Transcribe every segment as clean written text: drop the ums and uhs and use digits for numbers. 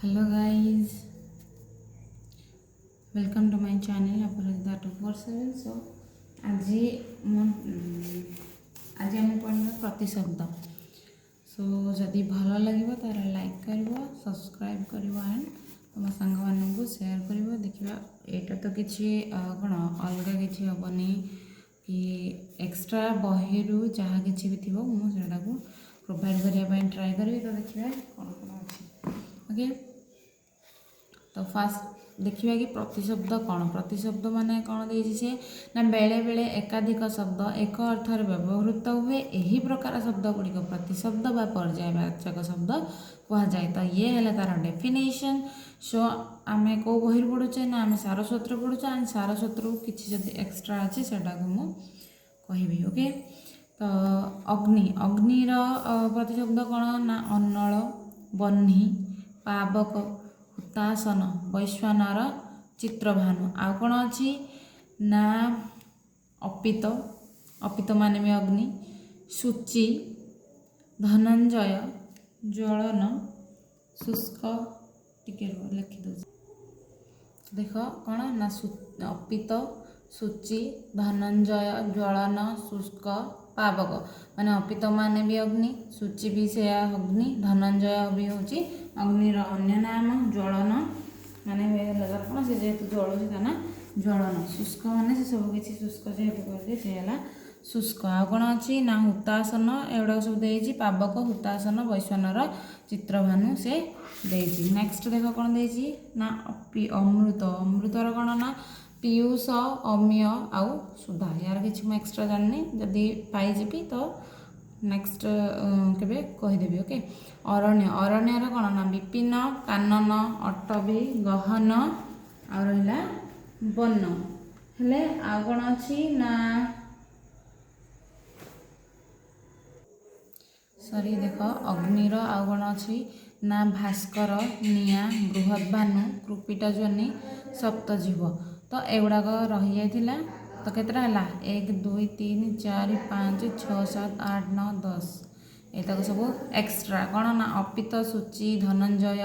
Hello guys, welcome to my channel Aparajita 247. So आज आज आम पढ़ा प्रतिशब्द. सो जदि भल लगे तार लाइक कर सब्सक्राइब कर एंड तुम सांग मानू सेयार कर देखा यहाँ तो किसी कौन अलग किसी हेनी कि एक्सट्रा बही जहाँ कि भी थी मुझे प्रोवाइड करने ट्राए करी. तो देखिए कौन कौन अच्छे ओके. तो फास्ट देखिए कि प्रतिशब्द कौन प्रतिशब्द माने कौन देसी ना बेले बेले एकाधिक शब्द एक अर्थर व्यवहृत हुए यही प्रकार शब्द गुड़िक प्रतिशब्द बा पर्यायवाचक शब्द कह जाए. तो ये है तार डेफिनेशन. सो आम कौ बही पढ़ुचे ना आम सारस्वत पढ़ुचे एंड सारस्वत किसी जब एक्सट्रा अच्छे से कहि ओके. तो अग्नि अग्निर प्रतिशब्द कौन ना अन्नल बह्नि पावक हुतासन वैश्वानर चित्रभानु. आउ कौन अच्छी ना अपित अपित माने भी अग्नि सूची धनंजय ज्वलन शुष्क टिके लिखिद देख कौन ना अपित सूची धनंजय ज्वलन शुष्क पावक माने अपित माने भी अग्नि सूची भी से अग्नि धनंजय भी हूँ अग्निर अन्य नाम ज्वलन माने कौन से जेहेतु जलुची ता ना ज्वलन शुष्क माने से सब किसी शुष्क जेहेतु करदे से है शुष्क. आ कौन अच्छी ना हुतासन एगुड़ा सब देती पावक हुतासन वैश्वानर चित्रभानु से देती. नेक्स्ट देख कौन देती ना अमृत अमृतर कौन ना पीयूष अमीय आउ सुधा. यार किसी मुझे एक्सट्रा जानी जदि पाइजी तो नेक्स्ट केबे कहीदेवी ओके. अरण्य अरण्यर कौन ना विपिन कानन अटवी गहन आ रहा वन हेले आ कौन अच्छी ना सॉरी देख अग्निर आउ कौन अच्छी ना भास्कर निया बृहद्भानु कृपिटजनी सप्तजीव. तो एगुड़ाक रही जाइथिला. तो केतरा है 1 2 3 4 5 6 7 8 9 10 एतक सब एक्सट्रा कौन ना अपित सूची धनंजय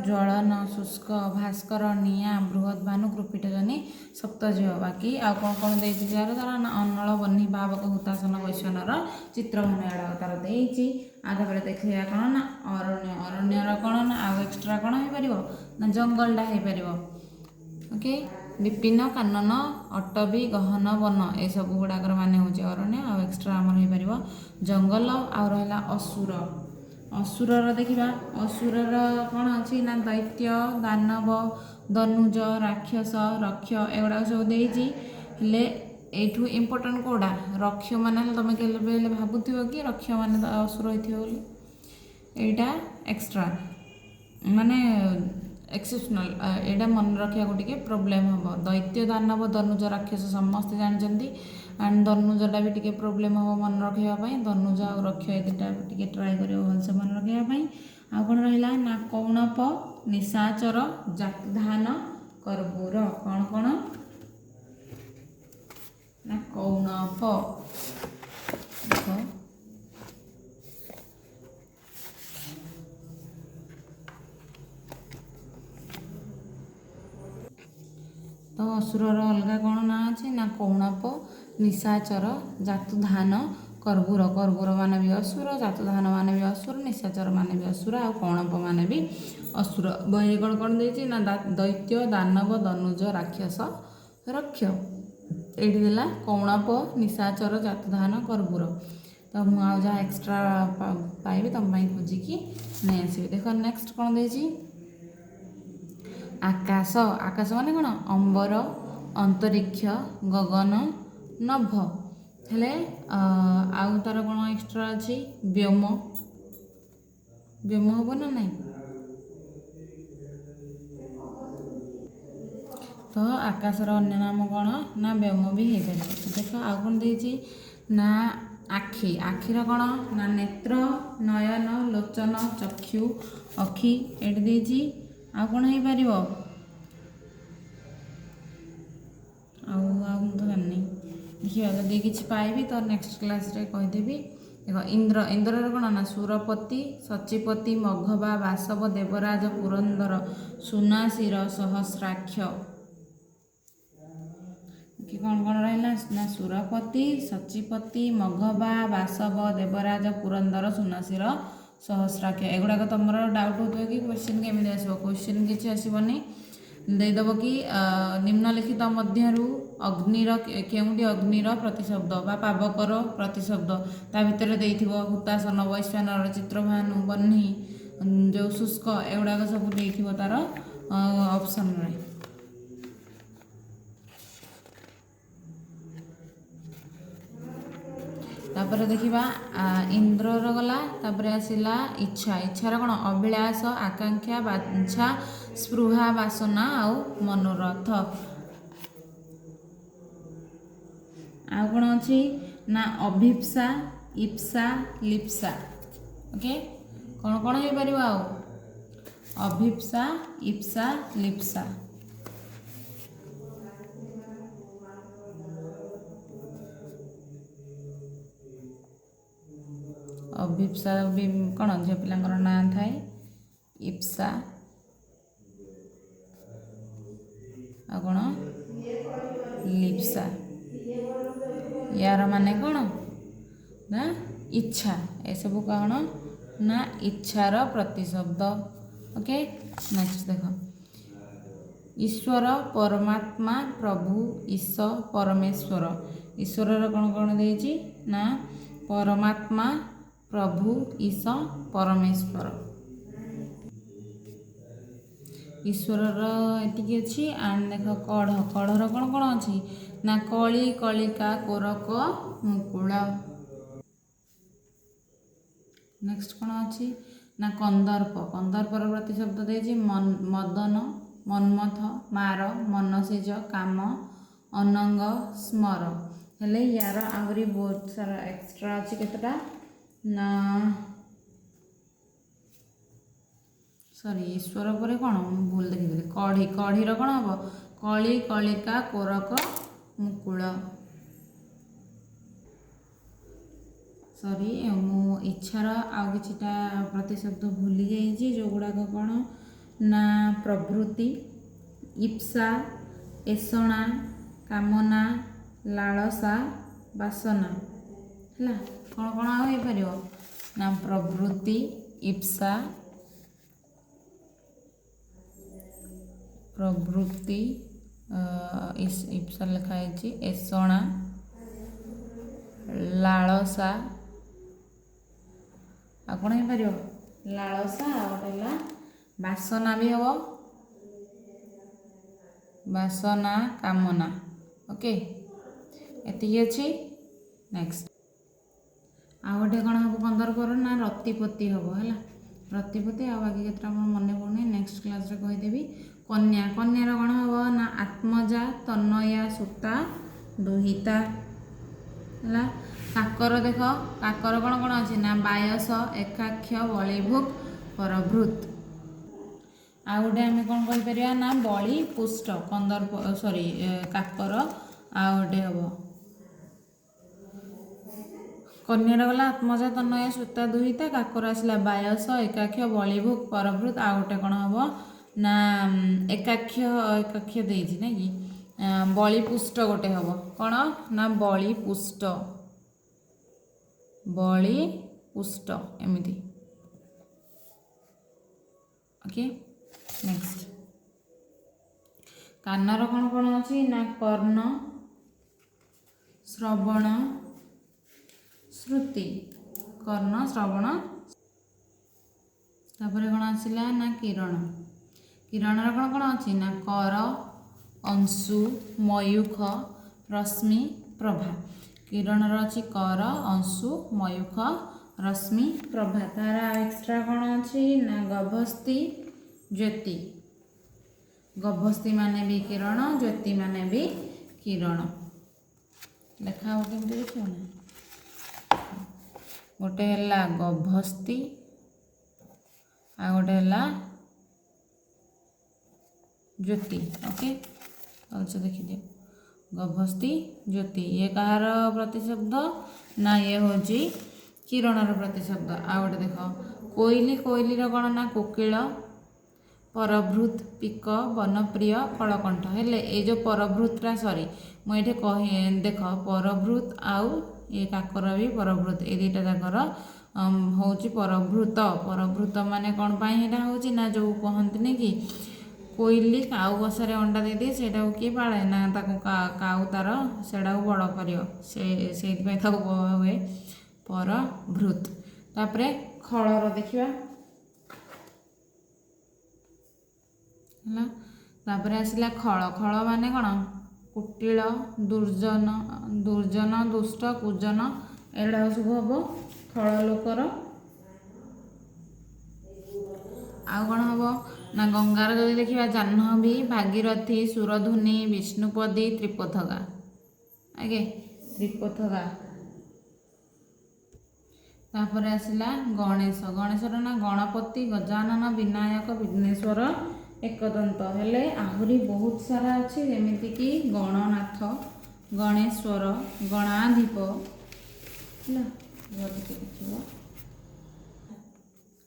ज्वलन शुष्क भास्कर निया बृहद्भानु कृपिटजनी सप्तजीव. बाकी आउ कौन कौन देती तार ना अन्नल बह्नि पावक हुतासन वैश्वानर चित्रभानु एड़ा तार देती. आगे देखिए कौन ना अरण्य अरण्यर कौन ना आउ एक्सट्रा कौन हो पार ना जंगलटा हो पार ओके. विपिन कानन अटवी गहन वन ये सब गुड़ाकर मान हूँ अरण्य आ एक्सट्रा आमर हो पार जंगल. आ रहा असुर असुरर देखा असुरर कौन अच्छी ना दैत्य दानव दनुज राक्षस रक्ष एगुड़ा सब देती. एठू इम्पोर्टाट कौटा रक्ष मान तुम के भावुथ कि रक्ष मान असुर होटा एक्सट्रा माने एक्सेप्शनल एटा मन रखा टे प्रोब्लेम हम. दैत्य दानव दनुज राक्षस समस्ते जानते एंड दनुजटा भी टे प्रोब्लेम हम मन रखापी दनुज आ रक्ष एटा टे ट्राए कर भलसे मन रखापी. आ कौन रहा ना कौणप निशाचर जातधान कर्पूर कौन कौन ना कौणप तो असुरर अलग कौन ना अच्छे ना कौणप निशाचर जातुधान कर्पूर कर्पूर मान भी असुर जातुधान मान भी असुर निशाचर मान भी असुर आ कौणप मान भी असुर. बही कौन कौन देती ना दैत्य दानव दनुज राक्षस रक्ष ये देला कौणप निशाचर जातुधान कर्पूर. तो मुझे जहाँ एक्सट्रा पाइबी तुम खोजिकी नहीं आसबि. देख नेक्स्ट कौन देती आकाश आकाश माने कौन अंबर अंतरिक्ष गगन नभ हेले आउ तार कौन एक्सट्रा अच्छी व्योम व्योम हम ना नहीं. तो आकाशर अन्य नाम कौन ना व्योम भी हो पार. देख आउ कौन देती ना आखि आखिर कौन ना नेत्र नयन लोचन चक्षु अखि ये देती. आ कौन हो पार तो जानी देखिए जब किसी पाइबी तो नेक्स्ट क्लास रे कहीदेवी. देख इंद्र इंद्र कौन ना सुरपति सचिपति मघवा बासव देवराज पुरंदर सुनासीर सहस्राक्ष कि कौन कौन रहा ना सुरपति सचिपति मघवा बासव देवराज पुरंदर सुनासीर सहस्राक्ष एगुड़ाक तुम डाउट हो कि क्वेश्चन केमी आसो क्वेश्चन किसी आसबनी देदेव कि निम्नलिखित मध्यरु अग्निर केउंटी अग्निर प्रतिशब्द बा पावकर प्रतिशब्द ता भितर देइथिबो हुतासन वैश्वानर चित्रभानु बन्ही जो शुष्क एगुड़ाक सब देइथिबो तार ऑप्शन रे तापर देखिबा इंद्रर गला तापर आसिला इच्छा इच्छार कौन अभिलाष आकांक्षा बांछा स्पृहा वासना आउ मनोरथ आ कौन अच्छी ना अभिप्सा इप्सा लिप्सा ओके कौन कौन हो पार अभिप्सा इप्सा लिप्सा अभिप्सा भी कौन झील पिलांकर ना थाए इप्सा आ कौन लिप्सा यार माने कौन ना इच्छा ए सब कौन ना इच्छार प्रतिशब्द ओके नेक्स्ट देख ईश्वर परमात्मा प्रभु ईश परमेश्वर ईश्वर कौन कौन देछि ना परमात्मा प्रभु ईश परमेश्वर ईश्वर एति अच्छी एंड देख कढ़ कढ़र कौन कौन अच्छी ना कली कलिका कोरक मुकुल नेक्स्ट कौन अच्छी ना कंदर्प कंदर्पर प्रतिशब्द देछि मदन मन्मथ मार मनसेज काम अनंग स्मर हेले यार आहरी बहुत सारा एक्स्ट्रा अच्छी केतटा ना सॉरी ईश्वर पर कौन भूल देखी कढ़ी कढ़ीर कौन हम कली कलिका कोरक मुकुल सॉरी मु इच्छार आउ किछिटा प्रतिशब्द भूली जाइए जो गुड़ाक कौन ना प्रवृत्ति इप्सा एषणा कामना लालसा वासना है कौन कौन हो पार ना प्रवृत्ति इप्सा प्रवृत्ति इप्सा लिखाई एषणा लालसा आ कौन हो पार लालसा आउटा वासना भी हम वासना कामना ओके एति अच्छी नेक्स्ट आ गए कौन हम पंदर कर ना रतिपति हम है रतिपति आ बाकी केतटा मन पड़े नेक्स्ट क्लास रे कहीदेवी कन्या कन्यार कौन हम ना आत्मजा तन्नया सुता दुहिता है काकर देख काकर कौन कौन अच्छी ना बायस एकाक्ष बलिभुक परभृत आ गए आम कौन कहीपर ना बलि पुष्ट कंदर सॉरी काकर आ गए हम कन्यार गला आत्मजा तन्नया सुता दुहिता काकर आसला बायस एकाक्ष बलिभुक परभृत आ गए कौन हम ना एकाक्ष एकाक्ष देछि ना कि बलिपुष्ट गोटे हम कौन ना बलिपुष्ट बलिपुष्ट एमती ओके नेक्स्ट कानर कौन कौन अच्छी ना कर्ण श्रवण श्रुति कर्ण श्रवण तापर कौन आसला ना किरण किरणर कौन कौन अच्छी ना कर अंशु मयूख रश्मि प्रभा किरणर अच्छी कर अंशु मयूख रश्मि प्रभा तार एक्स्ट्रा कौन अच्छी ना गभस्ती ज्योति गभस्ती माने भी किरण ज्योति माने भी किरण लेखा हो केमती देखियो ना गोटे है गभस्ती आ गोटे है ज्योति ओके अच्छा देखिए गभस्ती ज्योति ये कहार प्रतिशब्द ना ये हूँ किरणर प्रतिशब्द आ गए देख कोइली कोइलीर कौन ना कोकिल परभृत पिक वनप्रिय कलकंठ हेले ये जो परभृतटा सरी मुझे कही देख परभृत आउ ये काकर भी परभृत ये दुईटा जाकर हूँ परभृत परभृत माने कौन पाई हूँ ना जो कहते कि कोइली काऊ बसारे अंडा दे दिए से किए पाए ना काऊ तार से बड़ कर हुए परभृत तापर खलर देखा तापर आसला खल खल माने कौन कुटिल दुर्जन दुर्जन दुष्ट कुजन एड़ा सब हम खल लोकर आउ कौन हम ना गंगार जदि देखा जाह्नवी भागीरथी सुरधुनी विष्णुपदी त्रिपथगा आगे त्रिपथगा तापर आसला गणेश गणेशर ना गणपति गजानन विनायक विघ्नेश्वर एकदंत हेले आहरी बहुत सारा अच्छे जमीक गणनाथ गणेश्वर गणाधिप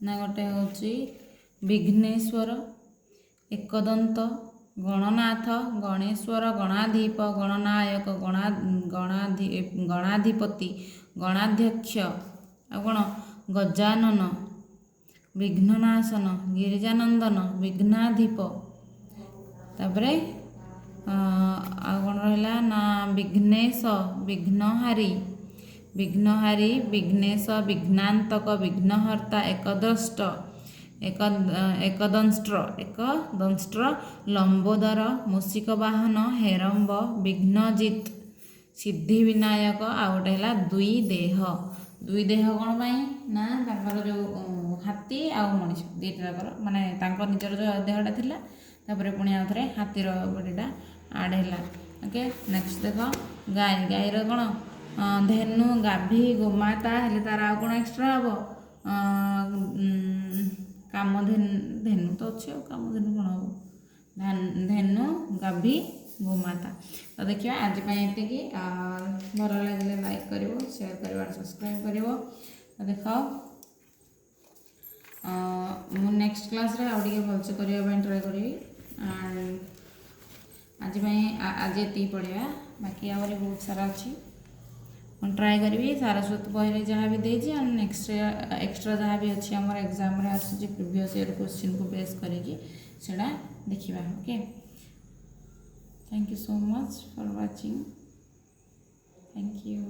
ना गोटे हूँ विघ्नेश्वर एकदंत गणनाथ गणेश्वर गणाधिप गणनायक गणाधिपति गणाध्यक्ष कौन गजानन विघ्ननाशन गिरिजानंदन विघ्नाधिप तापर कौन रहा ना विघ्नेश विघ्नहारी विघ्नहारी विघ्नेश विघ्नांतक विघ्नहर्ता एकदष्ट एकदंष्ट्र लंबोदर मूषिकवाहन हेरम्ब विघ्नजित सिद्धि विनायक आ गोटे है दुई देह कौन पाई ना जो हाथी आ मनीष दुईटा माने निजर जो देहटा थिला तापर पुणी आउ थे हाथीर बॉडीटा आड है ओके नेक्स्ट देख गाय गायर कौन धेनु गाभी गोमाता हेले तार आउ कौन एक्सट्रा हम कामधेनु तो अच्छे कामधेनु कौन हम धेनु गाभी गोमाता तो देखिए आज ये भल लगे लाइक कर शेयर कर सब्सक्राइब कर देख मु नेक्स्ट क्लास रे आउ भलसे करने ट्राए करी आज ये पढ़ा बाकी आहरी बहुत सारा अच्छी ट्राए करी सारस्वत बही जहाँ भी देती नेक्स्ट एक्सट्रा जहाँ भी अच्छी आम एग्जाम आसूँ प्रीवियस ईयर क्वेश्चन को बेस करके देखा okay thank you so much for watching thank you.